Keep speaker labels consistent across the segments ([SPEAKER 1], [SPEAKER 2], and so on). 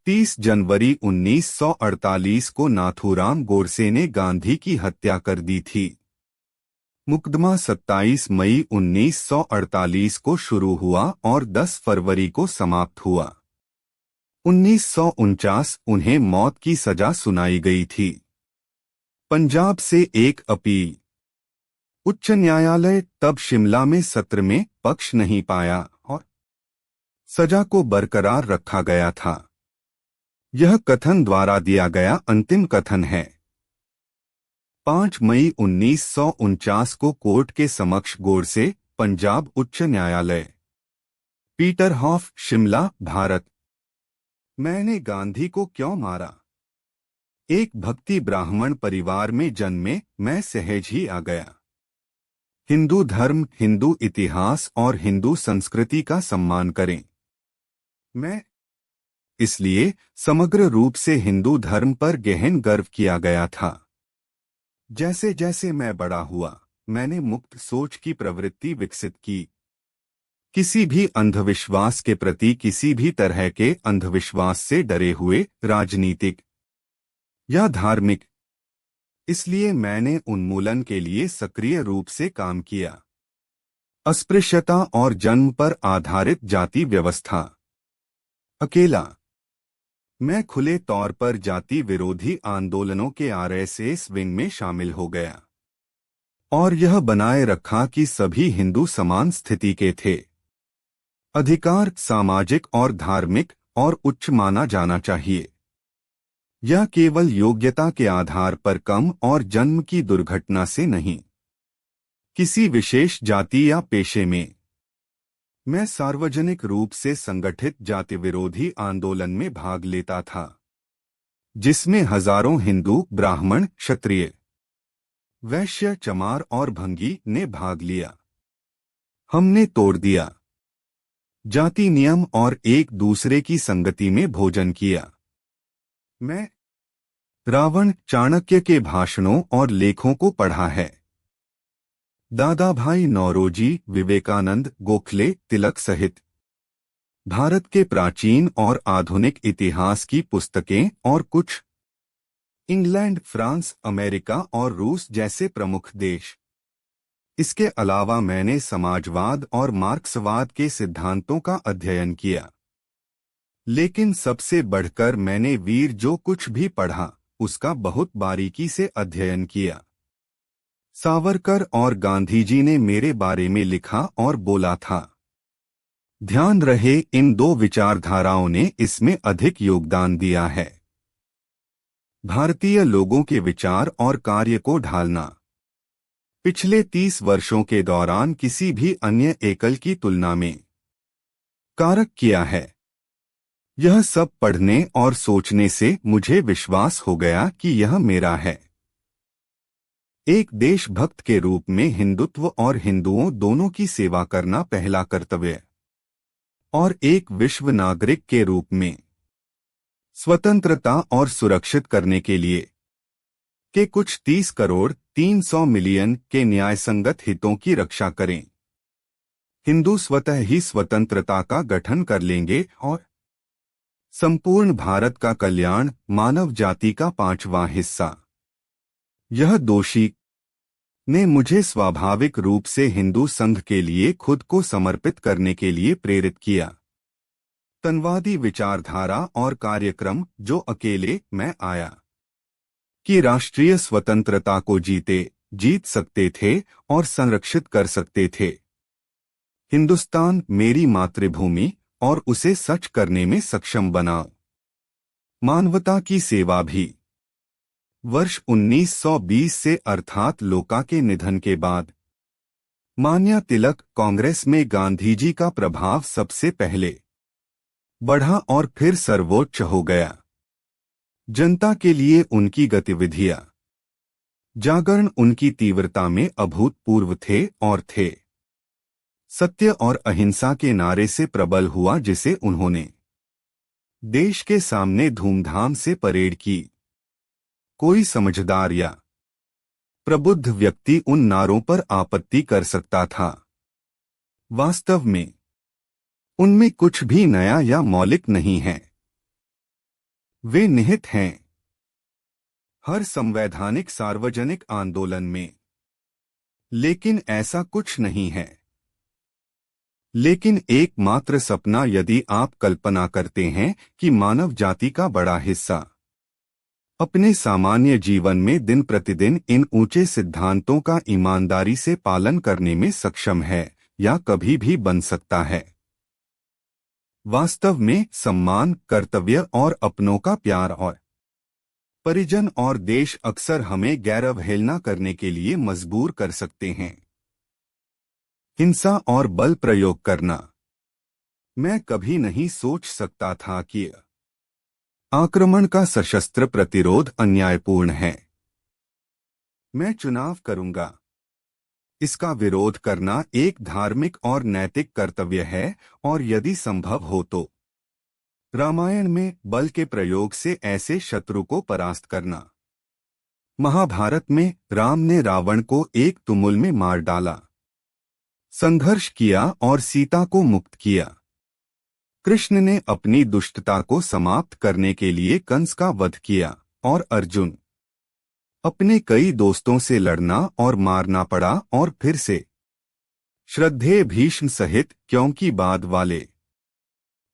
[SPEAKER 1] 30 जनवरी 1948 को नाथूराम गोडसे ने गांधी की हत्या कर दी थी। मुकदमा 27 मई 1948 को शुरू हुआ और 10 फरवरी को समाप्त हुआ। 1949 उन्हें मौत की सजा सुनाई गई थी। पंजाब से एक अपील। उच्च न्यायालय तब शिमला में सत्र में पक्ष नहीं पाया और सजा को बरकरार रखा गया था। यह कथन द्वारा दिया गया अंतिम कथन है। 5 मई 1949 को कोर्ट के समक्ष गोडसे, पंजाब उच्च न्यायालय, पीटरहॉफ, शिमला, भारत। मैंने गांधी को क्यों मारा? एक भक्ति ब्राह्मण परिवार में जन्मे मैं सहज ही आ गया। हिंदू धर्म, हिंदू इतिहास और हिंदू संस्कृति का सम्मान करें। मैं इसलिए समग्र रूप से हिंदू धर्म पर गहन गर्व किया गया था। जैसे जैसे मैं बड़ा हुआ, मैंने मुक्त सोच की प्रवृत्ति विकसित की। किसी भी अंधविश्वास के प्रति, किसी भी तरह के अंधविश्वास से डरे हुए, राजनीतिक या धार्मिक, इसलिए मैंने उन्मूलन के लिए सक्रिय रूप से काम किया। अस्पृश्यता और जन्म पर आधारित जाति व्यवस्था। अकेला मैं खुले तौर पर जाति विरोधी आंदोलनों के आरएसएस विंग में शामिल हो गया और यह बनाए रखा कि सभी हिंदू समान स्थिति के थे। अधिकार सामाजिक और धार्मिक और उच्च माना जाना चाहिए। यह केवल योग्यता के आधार पर कम और जन्म की दुर्घटना से नहीं। किसी विशेष जाति या पेशे में मैं सार्वजनिक रूप से संगठित जाति विरोधी आंदोलन में भाग लेता था, जिसमें हजारों हिंदू, ब्राह्मण, क्षत्रिय, वैश्य, चमार और भंगी ने भाग लिया। हमने तोड़ दिया जाति नियम और एक दूसरे की संगति में भोजन किया। मैं रावण, चाणक्य के भाषणों और लेखों को पढ़ा है। दादा भाई नौरोजी, विवेकानंद, गोखले, तिलक सहित भारत के प्राचीन और आधुनिक इतिहास की पुस्तकें और कुछ इंग्लैंड, फ्रांस, अमेरिका और रूस जैसे प्रमुख देश। इसके अलावा मैंने समाजवाद और मार्क्सवाद के सिद्धांतों का अध्ययन किया। लेकिन सबसे बढ़कर मैंने वीर जो कुछ भी पढ़ा उसका बहुत बारीकी से अध्ययन किया। सावरकर और गांधी जी ने मेरे बारे में लिखा और बोला था। ध्यान रहे, इन दो विचारधाराओं ने इसमें अधिक योगदान दिया है। भारतीय लोगों के विचार और कार्य को ढालना पिछले 30 वर्षों के दौरान किसी भी अन्य एकल की तुलना में कारक किया है। यह सब पढ़ने और सोचने से मुझे विश्वास हो गया कि यह मेरा है। एक देशभक्त के रूप में हिंदुत्व और हिंदुओं दोनों की सेवा करना पहला कर्तव्य, और एक विश्व नागरिक के रूप में स्वतंत्रता और सुरक्षित करने के लिए के कुछ 30 करोड़ 300 मिलियन के न्यायसंगत हितों की रक्षा करें। हिंदू स्वतः ही स्वतंत्रता का गठन कर लेंगे और संपूर्ण भारत का कल्याण, मानव जाति का 5वां हिस्सा। यह दोषी ने मुझे स्वाभाविक रूप से हिंदू संघ के लिए खुद को समर्पित करने के लिए प्रेरित किया। तनवादी विचारधारा और कार्यक्रम जो अकेले मैं आया कि राष्ट्रीय स्वतंत्रता को जीत सकते थे और संरक्षित कर सकते थे। हिंदुस्तान मेरी मातृभूमि और उसे सच करने में सक्षम बनाओ। मानवता की सेवा भी। वर्ष 1920 से अर्थात लोका के निधन के बाद मान्या तिलक कांग्रेस में गांधी जी का प्रभाव सबसे पहले बढ़ा और फिर सर्वोच्च हो गया। जनता के लिए उनकी गतिविधियां, जागरण उनकी तीव्रता में अभूतपूर्व थे और थे। सत्य और अहिंसा के नारे से प्रबल हुआ जिसे उन्होंने देश के सामने धूमधाम से परेड की। कोई समझदार या प्रबुद्ध व्यक्ति उन नारों पर आपत्ति कर सकता था। वास्तव में उनमें कुछ भी नया या मौलिक नहीं है। वे निहित हैं हर संवैधानिक सार्वजनिक आंदोलन में। लेकिन ऐसा कुछ नहीं है। लेकिन एकमात्र सपना, यदि आप कल्पना करते हैं कि मानव जाति का बड़ा हिस्सा अपने सामान्य जीवन में दिन प्रतिदिन इन ऊंचे सिद्धांतों का ईमानदारी से पालन करने में सक्षम है या कभी भी बन सकता है। वास्तव में सम्मान, कर्तव्य और अपनों का प्यार और परिजन और देश अक्सर हमें गैर-अवहेलना करने के लिए मजबूर कर सकते हैं। हिंसा और बल प्रयोग करना। मैं कभी नहीं सोच सकता था कि आक्रमण का सशस्त्र प्रतिरोध अन्यायपूर्ण है। मैं चुनाव करूंगा। इसका विरोध करना एक धार्मिक और नैतिक कर्तव्य है, और यदि संभव हो तो रामायण में बल के प्रयोग से ऐसे शत्रु को परास्त करना। महाभारत में राम ने रावण को एक तुमुल में मार डाला, संघर्ष किया और सीता को मुक्त किया। कृष्ण ने अपनी दुष्टता को समाप्त करने के लिए कंस का वध किया, और अर्जुन अपने कई दोस्तों से लड़ना और मारना पड़ा, और फिर से श्रद्धेय भीष्म सहित, क्योंकि बाद वाले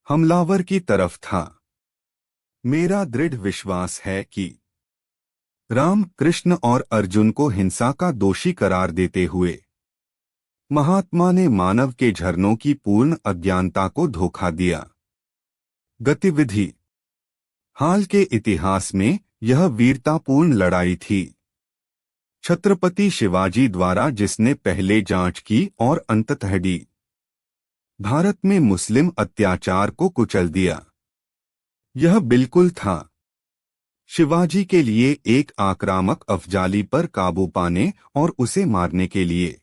[SPEAKER 1] हमलावर की तरफ था। मेरा दृढ़ विश्वास है कि राम, कृष्ण और अर्जुन को हिंसा का दोषी करार देते हुए महात्मा ने मानव के झरनों की पूर्ण अज्ञानता को धोखा दिया। गतिविधि। हाल के इतिहास में यह वीरतापूर्ण लड़ाई थी। छत्रपति शिवाजी द्वारा, जिसने पहले जांच की और अंततः भारत में मुस्लिम अत्याचार को कुचल दिया। यह बिल्कुल था शिवाजी के लिए एक आक्रामक अफजाली पर काबू पाने और उसे मारने के लिए।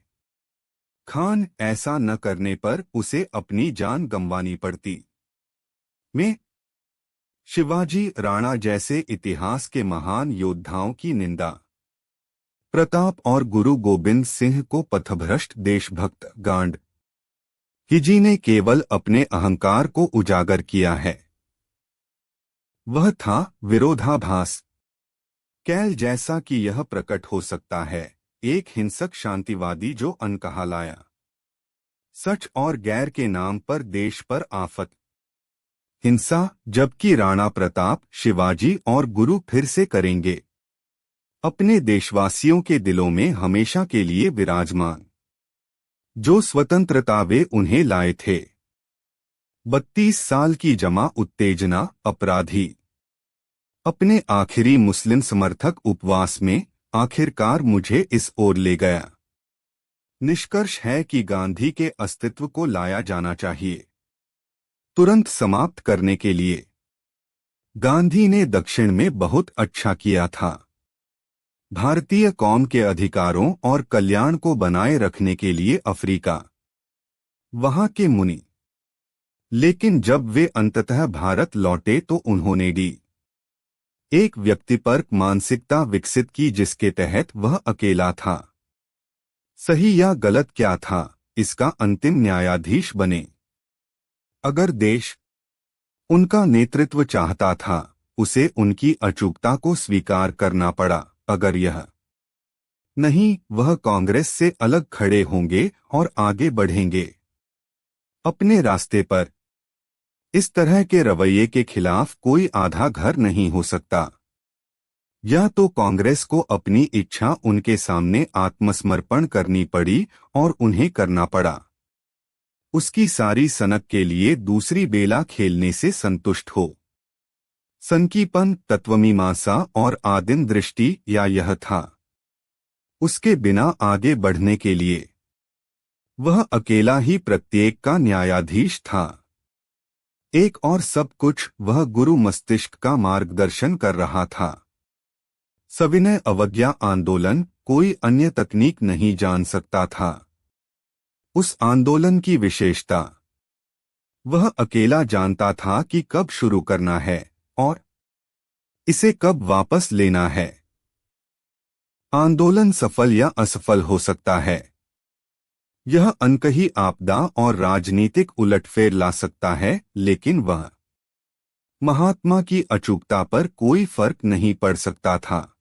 [SPEAKER 1] खान ऐसा न करने पर उसे अपनी जान गंवानी पड़ती। में शिवाजी, राणा जैसे इतिहास के महान योद्धाओं की निंदा। प्रताप और गुरु गोबिंद सिंह को पथभ्रष्ट देशभक्त गांड हिजी ने केवल अपने अहंकार को उजागर किया है। वह था विरोधाभास। कैल जैसा कि यह प्रकट हो सकता है, एक हिंसक शांतिवादी जो अनकहा लाया। सच और गैर के नाम पर देश पर आफत, हिंसा, जबकि राणा प्रताप, शिवाजी और गुरु फिर से करेंगे अपने देशवासियों के दिलों में हमेशा के लिए विराजमान। जो स्वतंत्रता वे उन्हें लाए थे। 32 साल की जमा उत्तेजना, अपराधी अपने आखिरी मुस्लिम समर्थक उपवास में आखिरकार मुझे इस ओर ले गया। निष्कर्ष है कि गांधी के अस्तित्व को लाया जाना चाहिए, तुरंत समाप्त करने के लिए। गांधी ने दक्षिण में बहुत अच्छा किया था, भारतीय कौम के अधिकारों और कल्याण को बनाए रखने के लिए अफ्रीका, वहां के मुनि। लेकिन जब वे अंततः भारत लौटे तो उन्होंने एक व्यक्तिपरक मानसिकता विकसित की, जिसके तहत वह अकेला था। सही या गलत क्या था, इसका अंतिम न्यायाधीश बने। अगर देश उनका नेतृत्व चाहता था, उसे उनकी अचूकता को स्वीकार करना पड़ा। अगर यह नहीं, वह कांग्रेस से अलग खड़े होंगे और आगे बढ़ेंगे अपने रास्ते पर। इस तरह के रवैये के खिलाफ कोई आधा घर नहीं हो सकता। या तो कांग्रेस को अपनी इच्छा उनके सामने आत्मसमर्पण करनी पड़ी, और उन्हें करना पड़ा। उसकी सारी सनक के लिए दूसरी बेला खेलने से संतुष्ट हो। संकीपन, तत्वमीमांसा और आदिम दृष्टि, या यह था उसके बिना आगे बढ़ने के लिए। वह अकेला ही प्रत्येक का न्यायाधीश था। एक और सब कुछ, वह गुरु मस्तिष्क का मार्गदर्शन कर रहा था। सविनय अवज्ञा आंदोलन कोई अन्य तकनीक नहीं जान सकता था। उस आंदोलन की विशेषता, वह अकेला जानता था कि कब शुरू करना है और इसे कब वापस लेना है। आंदोलन सफल या असफल हो सकता है। यह अनकही आपदा और राजनीतिक उलटफेर ला सकता है, लेकिन वह महात्मा की अचूकता पर कोई फर्क नहीं पड़ सकता था।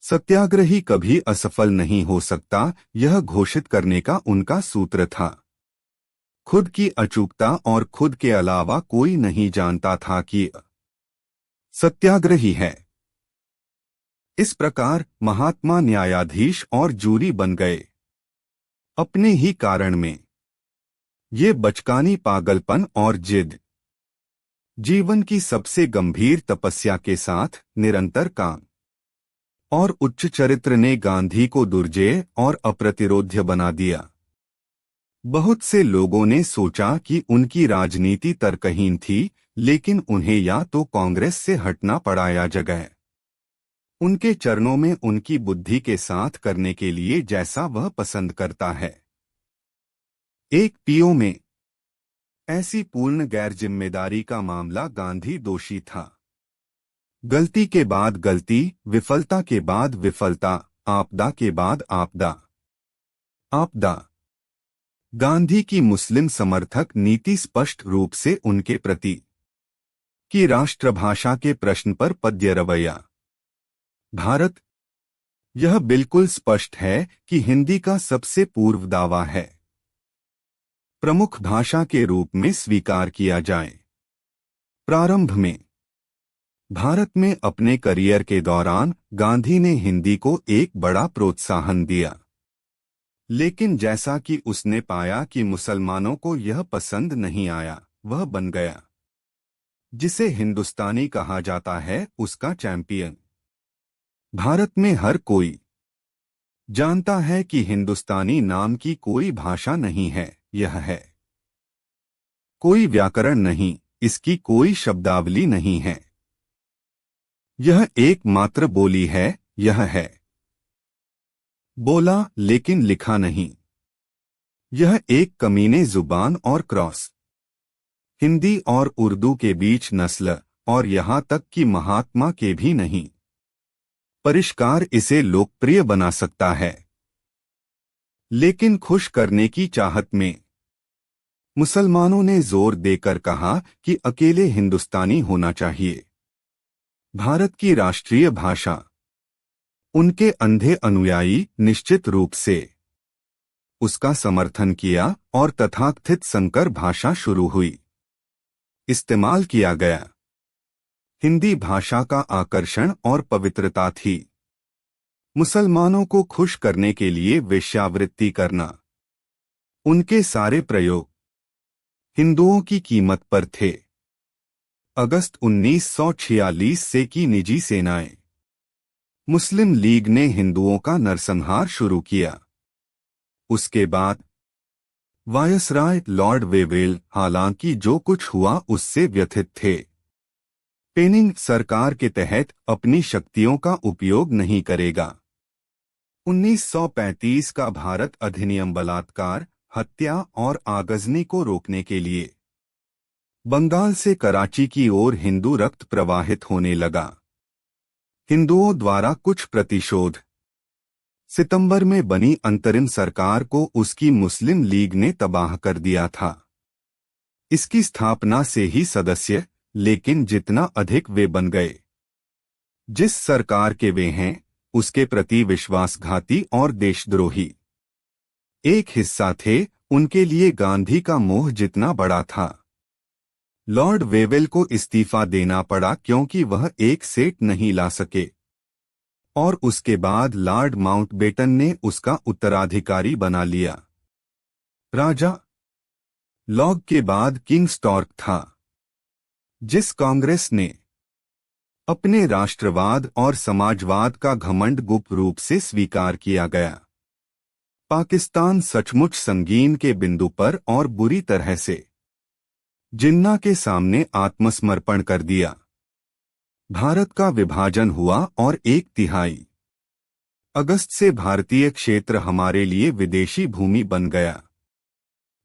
[SPEAKER 1] सत्याग्रही कभी असफल नहीं हो सकता, यह घोषित करने का उनका सूत्र था। खुद की अचूकता और खुद के अलावा कोई नहीं जानता था कि सत्याग्रही है। इस प्रकार महात्मा न्यायाधीश और जूरी बन गए। अपने ही कारण में ये बचकानी पागलपन और जिद, जीवन की सबसे गंभीर तपस्या के साथ निरंतर काम और उच्च चरित्र ने गांधी को दुर्जेय और अप्रतिरोध्य बना दिया। बहुत से लोगों ने सोचा कि उनकी राजनीति तर्कहीन थी, लेकिन उन्हें या तो कांग्रेस से हटना पड़ा या जगह उनके चरणों में उनकी बुद्धि के साथ करने के लिए जैसा वह पसंद करता है। एक पीओ में ऐसी पूर्ण गैर जिम्मेदारी का मामला गांधी दोषी था। गलती के बाद गलती, विफलता के बाद विफलता, आपदा के बाद आपदा। गांधी की मुस्लिम समर्थक नीति स्पष्ट रूप से उनके प्रति की राष्ट्रभाषा के प्रश्न पर पद्य रवैया। भारत, यह बिल्कुल स्पष्ट है कि हिंदी का सबसे पूर्व दावा है प्रमुख भाषा के रूप में स्वीकार किया जाए। प्रारंभ में भारत में अपने करियर के दौरान गांधी ने हिंदी को एक बड़ा प्रोत्साहन दिया, लेकिन जैसा कि उसने पाया कि मुसलमानों को यह पसंद नहीं आया, वह बन गया जिसे हिंदुस्तानी कहा जाता है उसका चैंपियन। भारत में हर कोई जानता है कि हिंदुस्तानी नाम की कोई भाषा नहीं है, यह है कोई व्याकरण नहीं, इसकी कोई शब्दावली नहीं है, यह एकमात्र बोली है, यह है बोला लेकिन लिखा नहीं, यह एक कमीने जुबान और क्रॉस हिंदी और उर्दू के बीच नस्ल और यहाँ तक कि महात्मा के भी नहीं परिष्कार इसे लोकप्रिय बना सकता है। लेकिन खुश करने की चाहत में मुसलमानों ने जोर देकर कहा कि अकेले हिंदुस्तानी होना चाहिए। भारत की राष्ट्रीय भाषा। उनके अंधे अनुयायी निश्चित रूप से उसका समर्थन किया और तथाकथित संकर भाषा शुरू हुई। इस्तेमाल किया गया हिंदी भाषा का आकर्षण और पवित्रता थी। मुसलमानों को खुश करने के लिए वेश्यावृत्ति करना। उनके सारे प्रयोग हिंदुओं की कीमत पर थे। अगस्त 1946 से की निजी सेनाएं। मुस्लिम लीग ने हिंदुओं का नरसंहार शुरू किया। उसके बाद वायसराय लॉर्ड वेवेल हालांकि जो कुछ हुआ उससे व्यथित थे। पेनिंग सरकार के तहत अपनी शक्तियों का उपयोग नहीं करेगा। 1935 का भारत अधिनियम बलात्कार, हत्या और आगजनी को रोकने के लिए बंगाल से कराची की ओर हिंदू रक्त प्रवाहित होने लगा। हिंदुओं द्वारा कुछ प्रतिशोध। सितंबर में बनी अंतरिम सरकार को उसकी मुस्लिम लीग ने तबाह कर दिया था। इसकी स्थापना से ही सदस्य, लेकिन जितना अधिक वे बन गए, जिस सरकार के वे हैं उसके प्रति विश्वासघाती और देशद्रोही एक हिस्सा थे, उनके लिए गांधी का मोह जितना बड़ा था। लॉर्ड वेवेल को इस्तीफा देना पड़ा क्योंकि वह एक सीट नहीं ला सके और उसके बाद लॉर्ड माउंटबेटन ने उसका उत्तराधिकारी बना लिया। राजा लॉग के बाद किंग स्टॉर्क था, जिस कांग्रेस ने अपने राष्ट्रवाद और समाजवाद का घमंड गुप्त रूप से स्वीकार किया गया। पाकिस्तान सचमुच संगीन के बिंदु पर और बुरी तरह से जिन्ना के सामने आत्मसमर्पण कर दिया। भारत का विभाजन हुआ और 1/3 अगस्त से भारतीय क्षेत्र हमारे लिए विदेशी भूमि बन गया।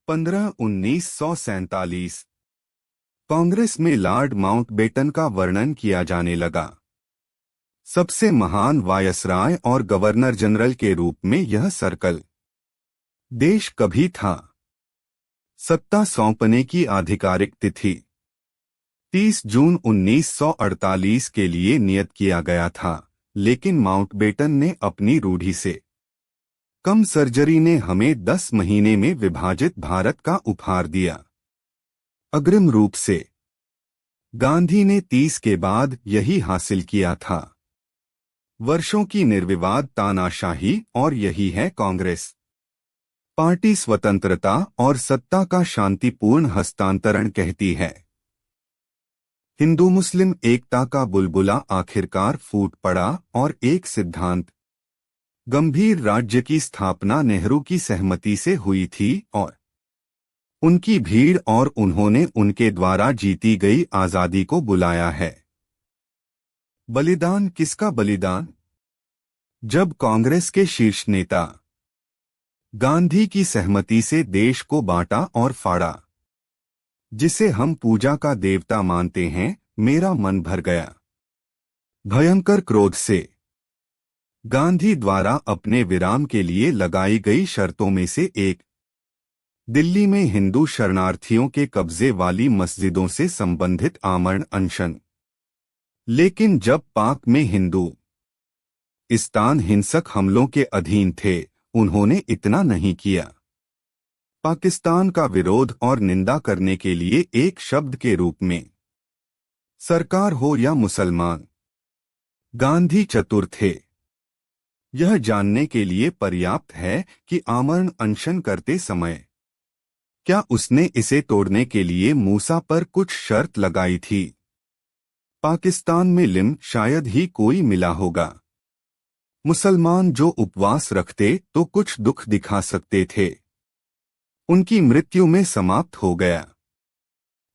[SPEAKER 1] 15/1947 कांग्रेस में लॉर्ड माउंटबेटन का वर्णन किया जाने लगा। सबसे महान वायसराय और गवर्नर जनरल के रूप में यह सर्कल देश कभी था। सत्ता सौंपने की आधिकारिक तिथि 30 जून 1948 के लिए नियत किया गया था, लेकिन माउंटबेटन ने अपनी रूढ़ि से कम सर्जरी ने हमें 10 महीने में विभाजित भारत का उपहार दिया। अग्रिम रूप से गांधी ने 30 के बाद यही हासिल किया था। वर्षों की निर्विवाद तानाशाही, और यही है कांग्रेस पार्टी स्वतंत्रता और सत्ता का शांतिपूर्ण हस्तांतरण कहती है। हिंदू मुस्लिम एकता का बुलबुला आखिरकार फूट पड़ा और एक सिद्धांत गंभीर राज्य की स्थापना नेहरू की सहमति से हुई थी और उनकी भीड़, और उन्होंने उनके द्वारा जीती गई आजादी को बुलाया है। बलिदान किसका बलिदान? जब कांग्रेस के शीर्ष नेता गांधी की सहमति से देश को बांटा और फाड़ा, जिसे हम पूजा का देवता मानते हैं, मेरा मन भर गया भयंकर क्रोध से। गांधी द्वारा अपने विराम के लिए लगाई गई शर्तों में से एक दिल्ली में हिंदू शरणार्थियों के कब्जे वाली मस्जिदों से संबंधित आमरण अनशन। लेकिन जब पाक में हिंदू इस्तान हिंसक हमलों के अधीन थे, उन्होंने इतना नहीं किया। पाकिस्तान का विरोध और निंदा करने के लिए एक शब्द के रूप में सरकार हो या मुसलमान, गांधी चतुर थे। यह जानने के लिए पर्याप्त है कि आमरण अनशन करते समय क्या उसने इसे तोड़ने के लिए मूसा पर कुछ शर्त लगाई थी। पाकिस्तान में लिम शायद ही कोई मिला होगा। मुसलमान जो उपवास रखते तो कुछ दुख दिखा सकते थे, उनकी मृत्यु में समाप्त हो गया।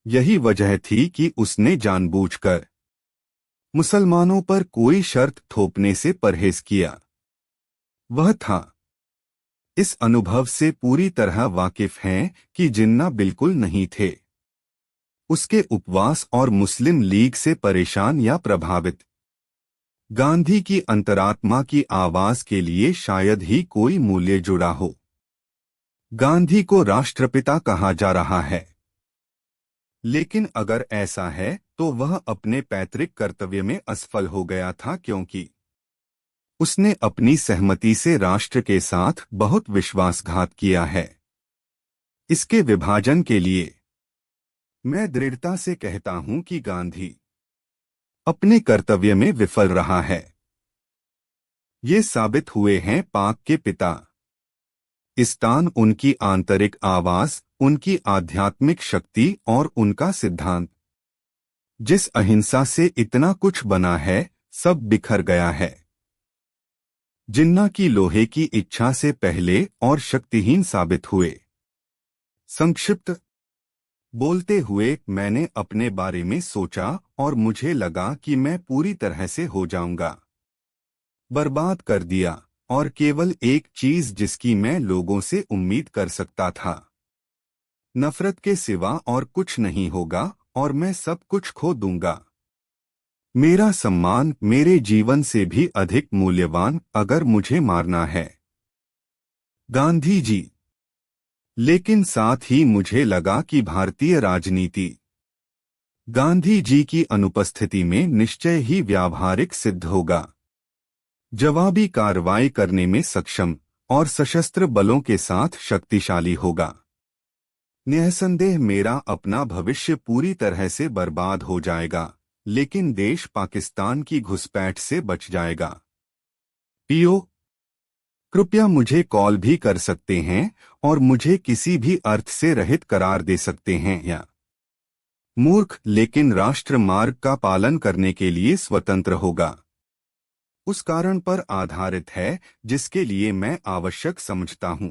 [SPEAKER 1] यही वजह थी कि उसने जानबूझकर मुसलमानों पर कोई शर्त थोपने से परहेज किया। वह था इस अनुभव से पूरी तरह वाकिफ हैं कि जिन्ना बिल्कुल नहीं थे उसके उपवास और मुस्लिम लीग से परेशान या प्रभावित। गांधी की अंतरात्मा की आवाज के लिए शायद ही कोई मूल्य जुड़ा हो। गांधी को राष्ट्रपिता कहा जा रहा है, लेकिन अगर ऐसा है तो वह अपने पैतृक कर्तव्य में असफल हो गया था, क्योंकि उसने अपनी सहमति से राष्ट्र के साथ बहुत विश्वासघात किया है। इसके विभाजन के लिए मैं दृढ़ता से कहता हूं कि गांधी अपने कर्तव्य में विफल रहा है। ये साबित हुए हैं पाक के पिता इस्तान, उनकी आंतरिक आवाज, उनकी आध्यात्मिक शक्ति और उनका सिद्धांत। जिस अहिंसा से इतना कुछ बना है, सब बिखर गया है। जिन्ना की लोहे की इच्छा से पहले और शक्तिहीन साबित हुए। संक्षिप्त बोलते हुए मैंने अपने बारे में सोचा और मुझे लगा कि मैं पूरी तरह से हो जाऊंगा बर्बाद कर दिया, और केवल एक चीज जिसकी मैं लोगों से उम्मीद कर सकता था, नफरत के सिवा और कुछ नहीं होगा, और मैं सब कुछ खो दूंगा। मेरा सम्मान मेरे जीवन से भी अधिक मूल्यवान अगर मुझे मारना है। गांधी जी। लेकिन साथ ही मुझे लगा कि भारतीय राजनीति गांधी जी की अनुपस्थिति में निश्चय ही व्यावहारिक सिद्ध होगा, जवाबी कार्रवाई करने में सक्षम और सशस्त्र बलों के साथ शक्तिशाली होगा। निःसंदेह मेरा अपना भविष्य पूरी तरह से बर्बाद हो जाएगा, लेकिन देश पाकिस्तान की घुसपैठ से बच जाएगा। पीओ, कृपया मुझे कॉल भी कर सकते हैं और मुझे किसी भी अर्थ से रहित करार दे सकते हैं, या मूर्ख लेकिन राष्ट्र मार्ग का पालन करने के लिए स्वतंत्र होगा। उस कारण पर आधारित है जिसके लिए मैं आवश्यक समझता हूं।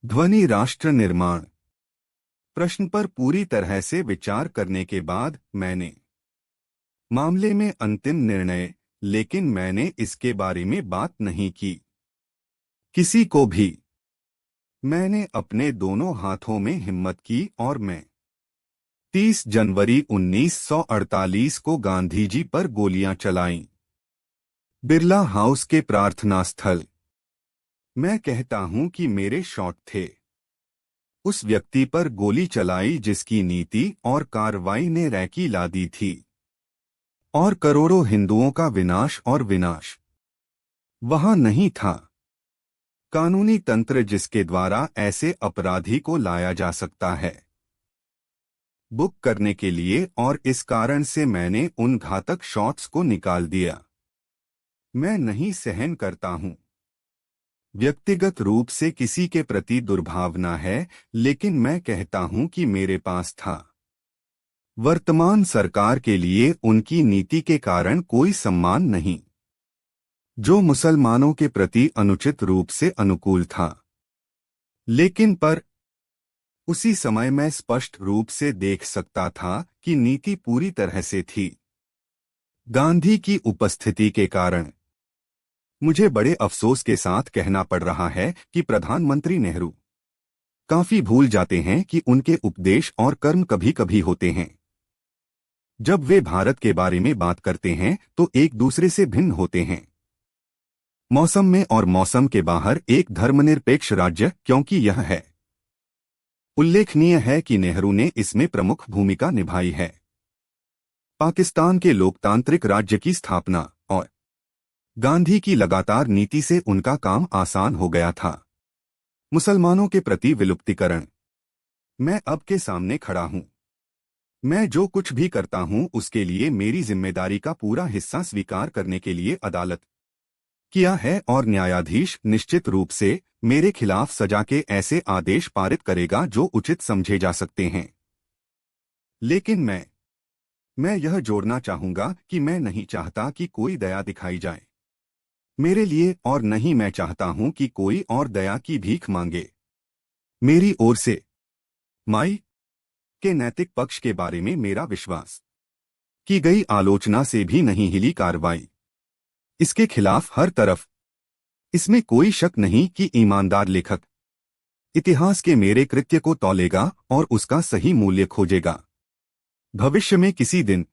[SPEAKER 1] ध्वनि राष्ट्र निर्माण प्रश्न पर पूरी तरह से विचार करने के बाद मैंने मामले में अंतिम निर्णय, लेकिन मैंने इसके बारे में बात नहीं की किसी को भी। मैंने अपने दोनों हाथों में हिम्मत की और मैं 30 जनवरी 1948 को गांधी जी पर गोलियां चलाईं। बिरला हाउस के प्रार्थना स्थल। मैं कहता हूं कि मेरे शॉट थे। उस व्यक्ति पर गोली चलाई जिसकी नीति और कार्रवाई ने रैकी ला दी थी, और करोड़ों हिंदुओं का विनाश और विनाश वहां नहीं था। कानूनी तंत्र जिसके द्वारा ऐसे अपराधी को लाया जा सकता है बुक करने के लिए, और इस कारण से मैंने उन घातक शॉट्स को निकाल दिया। मैं नहीं सहन करता हूं। व्यक्तिगत रूप से किसी के प्रति दुर्भावना है, लेकिन मैं कहता हूं कि मेरे पास था। वर्तमान सरकार के लिए उनकी नीति के कारण कोई सम्मान नहीं, जो मुसलमानों के प्रति अनुचित रूप से अनुकूल था। लेकिन पर उसी समय मैं स्पष्ट रूप से देख सकता था कि नीति पूरी तरह से थी। गांधी की उपस्थिति के कारण मुझे बड़े अफसोस के साथ कहना पड़ रहा है कि प्रधानमंत्री नेहरू काफी भूल जाते हैं कि उनके उपदेश और कर्म कभी कभी होते हैं। जब वे भारत के बारे में बात करते हैं तो एक दूसरे से भिन्न होते हैं, मौसम में और मौसम के बाहर एक धर्मनिरपेक्ष राज्य, क्योंकि यह है उल्लेखनीय है कि नेहरू ने इसमें प्रमुख भूमिका निभाई है। पाकिस्तान के लोकतांत्रिक राज्य की स्थापना और गांधी की लगातार नीति से उनका काम आसान हो गया था। मुसलमानों के प्रति विलुप्तीकरण। मैं अब के सामने खड़ा हूं। मैं जो कुछ भी करता हूं उसके लिए मेरी जिम्मेदारी का पूरा हिस्सा स्वीकार करने के लिए अदालत किया है, और न्यायाधीश निश्चित रूप से मेरे खिलाफ सजा के ऐसे आदेश पारित करेगा जो उचित समझे जा सकते हैं। लेकिन मैं यह जोड़ना चाहूंगा कि मैं नहीं चाहता कि कोई दया दिखाई जाए मेरे लिए, और नहीं मैं चाहता हूं कि कोई और दया की भीख मांगे मेरी ओर से। माई के नैतिक पक्ष के बारे में मेरा विश्वास की गई आलोचना से भी नहीं हिली कार्रवाई इसके खिलाफ हर तरफ। इसमें कोई शक नहीं कि ईमानदार लेखक इतिहास के मेरे कृत्य को तौलेगा और उसका सही मूल्य खोजेगा। भविष्य में किसी दिन